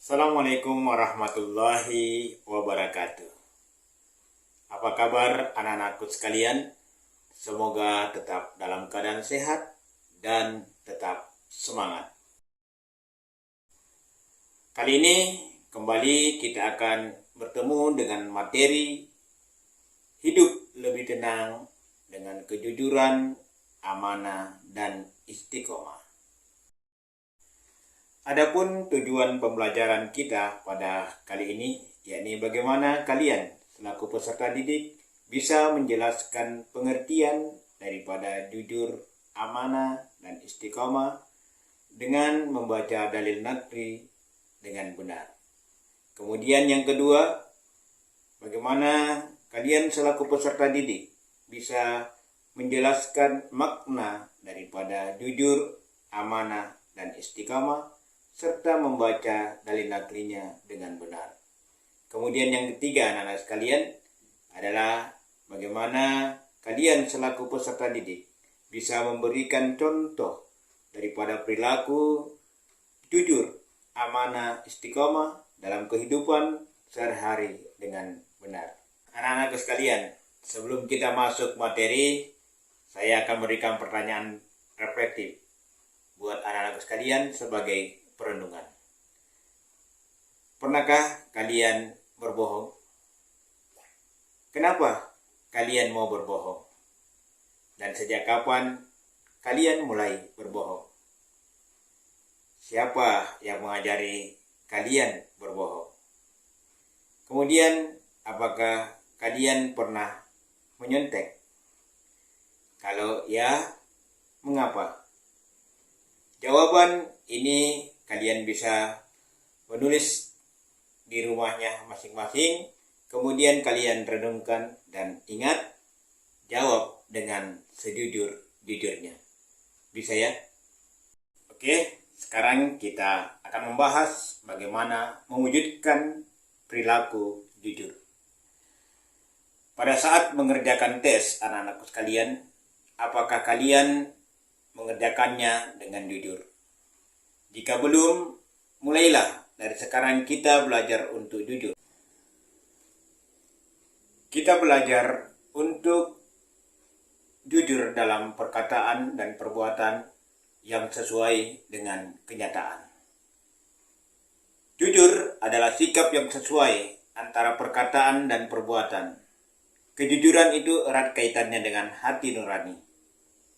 Assalamualaikum warahmatullahi wabarakatuh. Apa kabar anak-anakku sekalian? Semoga tetap dalam keadaan sehat dan tetap semangat. Kali ini kembali kita akan bertemu dengan materi hidup lebih tenang dengan kejujuran, amanah, dan istiqomah. Adapun tujuan pembelajaran kita pada kali ini, yakni bagaimana kalian selaku peserta didik bisa menjelaskan pengertian daripada jujur, amanah, dan istiqomah dengan membaca dalil naqli dengan benar. Kemudian yang kedua, bagaimana kalian selaku peserta didik bisa menjelaskan makna daripada jujur, amanah, dan istiqamah serta membaca dalil naqlinya dengan benar. Kemudian yang ketiga anak-anak sekalian adalah bagaimana kalian selaku peserta didik bisa memberikan contoh daripada perilaku jujur, amanah, istiqamah dalam kehidupan sehari-hari dengan benar. Anak-anak sekalian, sebelum kita masuk materi, saya akan memberikan pertanyaan reflektif buat anak-anak sekalian sebagai perenungan. Pernahkah kalian berbohong? Kenapa kalian mau berbohong? Dan sejak kapan kalian mulai berbohong? Siapa yang mengajari kalian berbohong? Kemudian, apakah kalian pernah menyontek? Kalau ya, mengapa? Jawaban ini kalian bisa menulis di rumahnya masing-masing, kemudian kalian renungkan dan ingat, jawab dengan sejujur-jujurnya. Bisa ya? Oke, sekarang kita akan membahas bagaimana mewujudkan perilaku jujur. Pada saat mengerjakan tes anak-anakku sekalian, apakah kalian mengerjakannya dengan jujur? Jika belum, mulailah dari sekarang kita belajar untuk jujur. Kita belajar untuk jujur dalam perkataan dan perbuatan yang sesuai dengan kenyataan. Jujur adalah sikap yang sesuai antara perkataan dan perbuatan. Kejujuran itu erat kaitannya dengan hati nurani.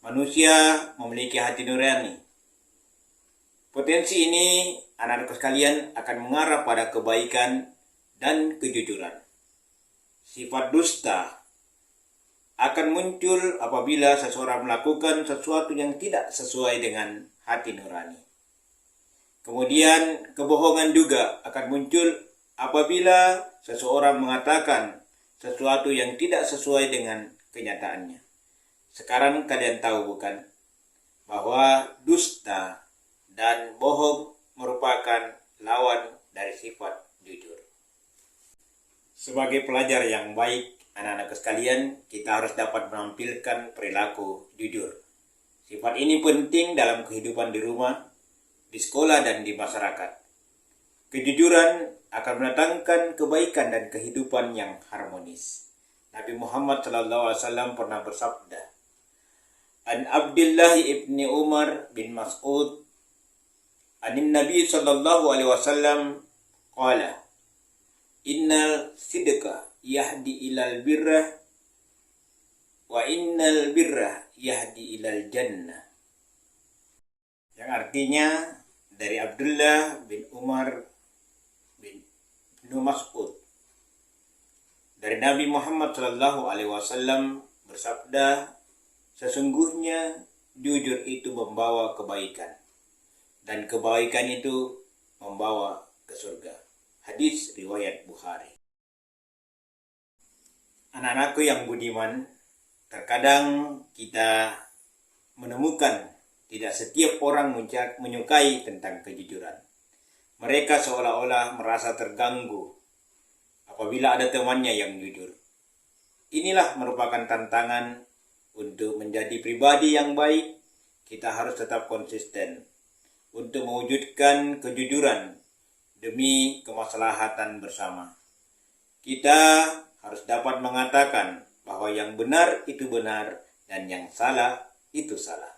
Manusia memiliki hati nurani. Potensi ini, anak-anak sekalian, akan mengarah pada kebaikan dan kejujuran. Sifat dusta akan muncul apabila seseorang melakukan sesuatu yang tidak sesuai dengan hati nurani. Kemudian, kebohongan juga akan muncul apabila seseorang mengatakan sesuatu yang tidak sesuai dengan kenyataannya. Sekarang kalian tahu bukan bahwa dusta dan bohong merupakan lawan dari sifat jujur. Sebagai pelajar yang baik, anak-anak sekalian, kita harus dapat menampilkan perilaku jujur. Sifat ini penting dalam kehidupan di rumah, di sekolah, dan di masyarakat. Kejujuran akan mendatangkan kebaikan dan kehidupan yang harmonis. Nabi Muhammad SAW pernah bersabda, An Abdullah ibni Umar bin Mas'ud anin Nabi sallallahu alaihi wasallam qala innal sidqa yahdi ilal birrah wa innal birrah yahdi ilal jannah. Yang artinya dari Abdullah bin Umar bin Mas'ud dari Nabi Muhammad sallallahu alaihi wasallam bersabda, sesungguhnya jujur itu membawa kebaikan, dan kebaikan itu membawa ke surga. Hadis riwayat Bukhari. Anak-anakku yang budiman, terkadang kita menemukan tidak setiap orang menyukai tentang kejujuran. Mereka seolah-olah merasa terganggu apabila ada temannya yang jujur. Inilah merupakan tantangan untuk menjadi pribadi yang baik. Kita harus tetap konsisten untuk mewujudkan kejujuran demi kemaslahatan bersama. Kita harus dapat mengatakan bahwa yang benar itu benar dan yang salah itu salah.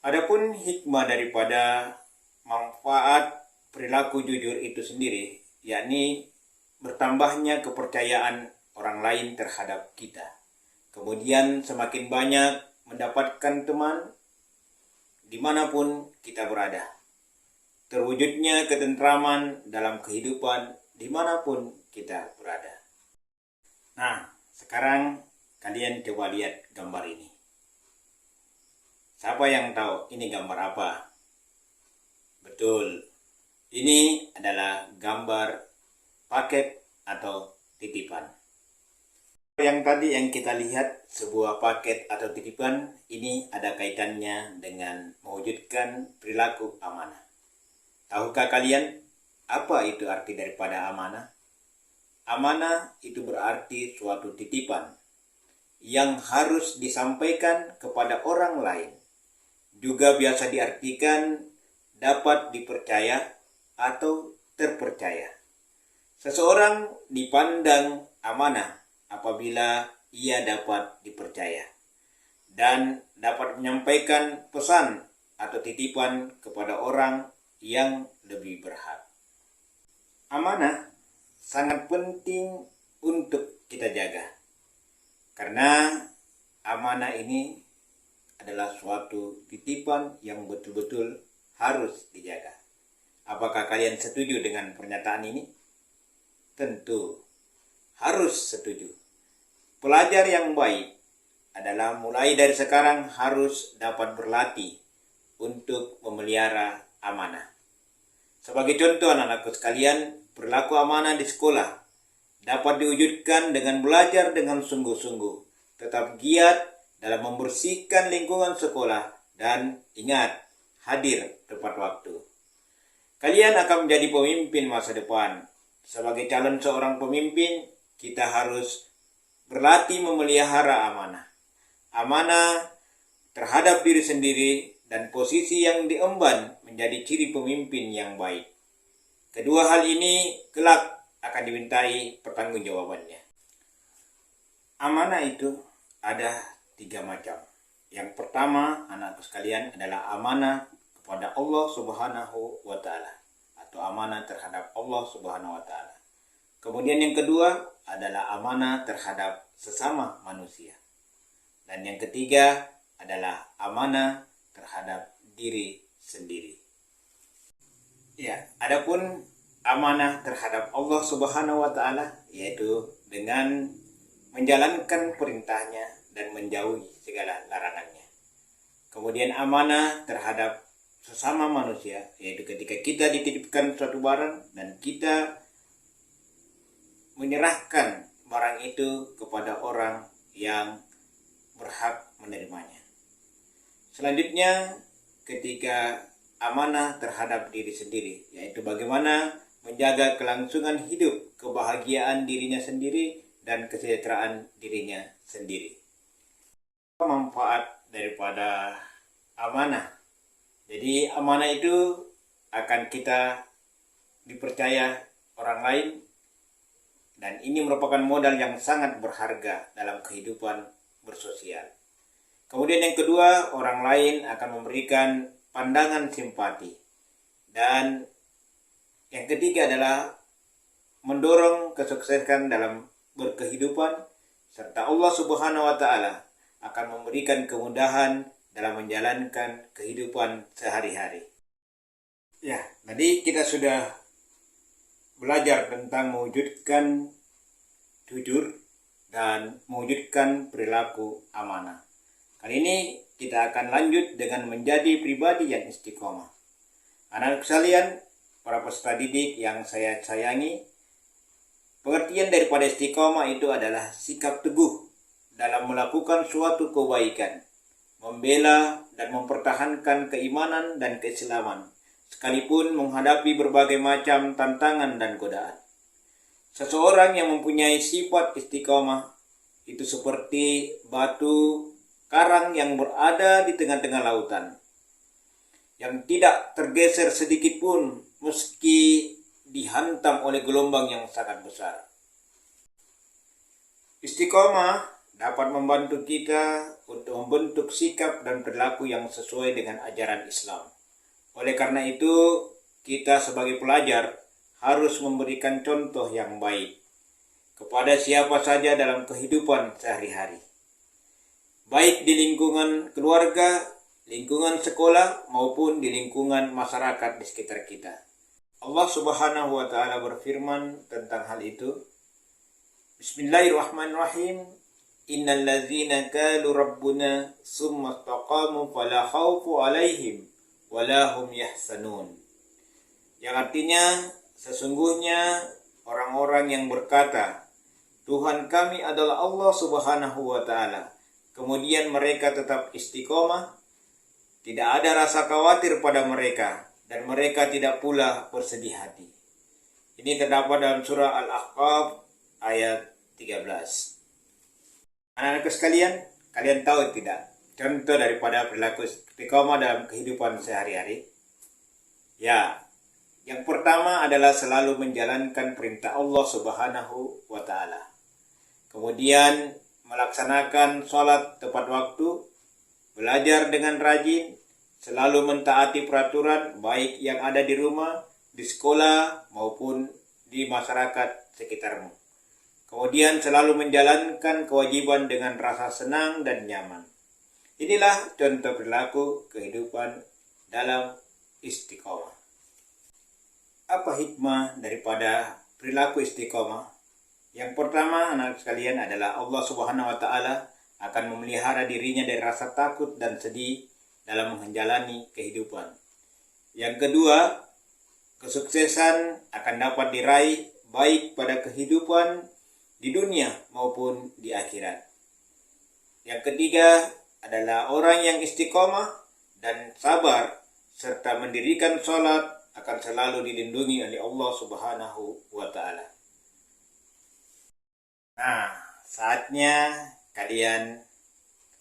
Adapun hikmah daripada manfaat perilaku jujur itu sendiri, yakni bertambahnya kepercayaan orang lain terhadap kita. Kemudian semakin banyak mendapatkan teman dimanapun kita berada. Terwujudnya ketentraman dalam kehidupan dimanapun kita berada. Nah, sekarang kalian coba lihat gambar ini. Siapa yang tahu ini gambar apa? Betul, ini adalah gambar paket atau titipan. Yang tadi yang kita lihat sebuah paket atau titipan, ini ada kaitannya dengan mewujudkan perilaku amanah. Tahukah kalian apa itu arti daripada amanah? Amanah itu berarti suatu titipan yang harus disampaikan kepada orang lain. Juga biasa diartikan dapat dipercaya atau terpercaya. Seseorang dipandang amanah apabila ia dapat dipercaya dan dapat menyampaikan pesan atau titipan kepada orang yang lebih berhak. Amanah sangat penting untuk kita jaga, karena amanah ini adalah suatu titipan yang betul-betul harus dijaga. Apakah kalian setuju dengan pernyataan ini? Tentu harus setuju. Pelajar yang baik adalah mulai dari sekarang harus dapat berlatih untuk memelihara amanah. Sebagai contoh anak-anakku sekalian, perilaku amanah di sekolah dapat diwujudkan dengan belajar dengan sungguh-sungguh, tetap giat dalam membersihkan lingkungan sekolah, dan ingat, hadir tepat waktu. Kalian akan menjadi pemimpin masa depan. Sebagai calon seorang pemimpin, kita harus berlatih memelihara amanah. Amanah terhadap diri sendiri dan posisi yang diemban menjadi ciri pemimpin yang baik. Kedua hal ini kelak akan dimintai pertanggungjawabannya. Amanah itu ada 3 macam. Yang pertama, anakku sekalian, adalah amanah kepada Allah Subhanahu wa Ta'ala, atau amanah terhadap Allah Subhanahu wa Ta'ala. Kemudian yang kedua adalah amanah terhadap sesama manusia. Dan yang ketiga adalah amanah terhadap diri sendiri. Ya, adapun amanah terhadap Allah Subhanahu wa Ta'ala, yaitu dengan menjalankan perintahnya dan menjauhi segala larangannya. Kemudian amanah terhadap sesama manusia, yaitu ketika kita dititipkan suatu barang dan kita menyerahkan barang itu kepada orang yang berhak menerimanya. Selanjutnya, ketika amanah terhadap diri sendiri, yaitu bagaimana menjaga kelangsungan hidup, kebahagiaan dirinya sendiri, dan kesejahteraan dirinya sendiri. Manfaat daripada amanah. Jadi amanah itu akan kita dipercaya orang lain, dan ini merupakan modal yang sangat berharga dalam kehidupan bersosial. Kemudian yang kedua, orang lain akan memberikan pandangan simpati. Dan yang ketiga adalah mendorong kesuksesan dalam berkehidupan, serta Allah Subhanahu wa Ta'ala akan memberikan kemudahan dalam menjalankan kehidupan sehari-hari. Ya, tadi kita sudah belajar tentang mewujudkan jujur dan mewujudkan perilaku amanah. Kali ini kita akan lanjut dengan menjadi pribadi yang istiqomah. Anak-anak sekalian, para peserta didik yang saya sayangi, pengertian daripada istiqomah itu adalah sikap teguh dalam melakukan suatu kebaikan, membela dan mempertahankan keimanan dan keislaman, sekalipun menghadapi berbagai macam tantangan dan godaan. Seseorang yang mempunyai sifat istiqomah itu seperti batu karang yang berada di tengah-tengah lautan. yang tidak tergeser sedikit pun meski dihantam oleh gelombang yang sangat besar. Istiqomah dapat membantu kita untuk membentuk sikap dan perilaku yang sesuai dengan ajaran Islam. Oleh karena itu, kita sebagai pelajar harus memberikan contoh yang baik kepada siapa saja dalam kehidupan sehari-hari, baik di lingkungan keluarga, lingkungan sekolah, maupun di lingkungan masyarakat di sekitar kita. Allah Subhanahu wa Ta'ala berfirman tentang hal itu. Bismillahirrahmanirrahim. Innal ladzina qalu rabbuna tsumma istaqamu fala khaufu 'alaihim wala hum yahzanun. Yang artinya, sesungguhnya orang-orang yang berkata, Tuhan kami adalah Allah Subhanahu wa Ta'ala, kemudian mereka tetap istiqomah, tidak ada rasa khawatir pada mereka, dan mereka tidak pula bersedih hati. Ini terdapat dalam surah Al-Ahqaf ayat 13. Anak-anakku sekalian, kalian tahu tidak contoh daripada perilaku istiqomah dalam kehidupan sehari-hari? Ya, yang pertama adalah selalu menjalankan perintah Allah Subhanahu wa Ta'ala. Kemudian melaksanakan sholat tepat waktu, belajar dengan rajin, selalu mentaati peraturan baik yang ada di rumah, di sekolah, maupun di masyarakat sekitarmu. Kemudian selalu menjalankan kewajiban dengan rasa senang dan nyaman. Inilah contoh perilaku kehidupan dalam istiqomah. Apa hikmah daripada perilaku istiqomah? Yang pertama, anak sekalian, adalah Allah Subhanahu wa Ta'ala akan memelihara dirinya dari rasa takut dan sedih dalam menjalani kehidupan. Yang kedua, kesuksesan akan dapat diraih baik pada kehidupan di dunia maupun di akhirat. Yang ketiga adalah orang yang istiqomah dan sabar serta mendirikan sholat akan selalu dilindungi oleh Allah Subhanahu wa Ta'ala. Nah, saatnya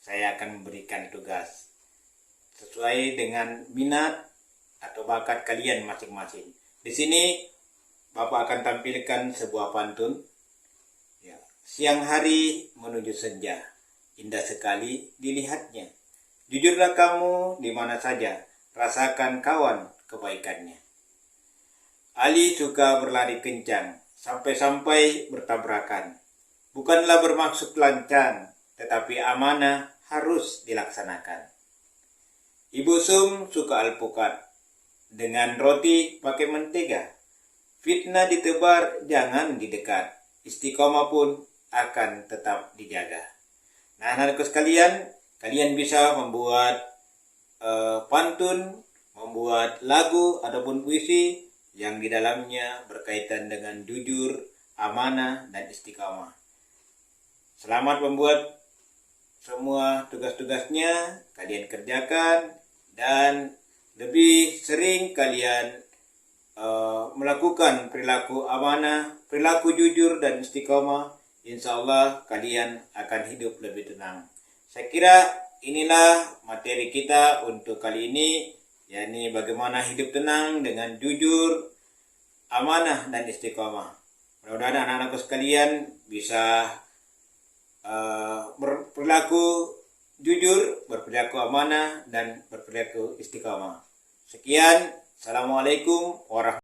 saya akan memberikan tugas sesuai dengan minat atau bakat kalian masing-masing. Di sini Bapak akan tampilkan sebuah pantun. Ya, siang hari menuju senja, indah sekali dilihatnya. Jujurlah kamu di mana saja, rasakan kawan kebaikannya. Ali suka berlari kencang, sampai-sampai bertabrakan. Bukanlah bermaksud lancang, tetapi amanah harus dilaksanakan. Ibu Sum suka alpukat, dengan roti pakai mentega. Fitnah ditebar, jangan didekat. Istiqomah pun akan tetap dijaga. Nah, anak-anakku sekalian, kalian bisa membuat pantun, membuat lagu ataupun puisi yang di dalamnya berkaitan dengan jujur, amanah, dan istiqomah. Selamat membuat semua tugas-tugasnya, kalian kerjakan, dan lebih sering kalian melakukan perilaku amanah, perilaku jujur dan istiqomah, insya Allah kalian akan hidup lebih tenang. Saya kira inilah materi kita untuk kali ini, yakni bagaimana hidup tenang dengan jujur, amanah dan istiqomah. Mudah-mudahan anak-anakku sekalian bisa berperilaku jujur, berperilaku amanah, dan berperilaku istiqomah. Sekian, Assalamualaikum warahmatullahi wabarakatuh.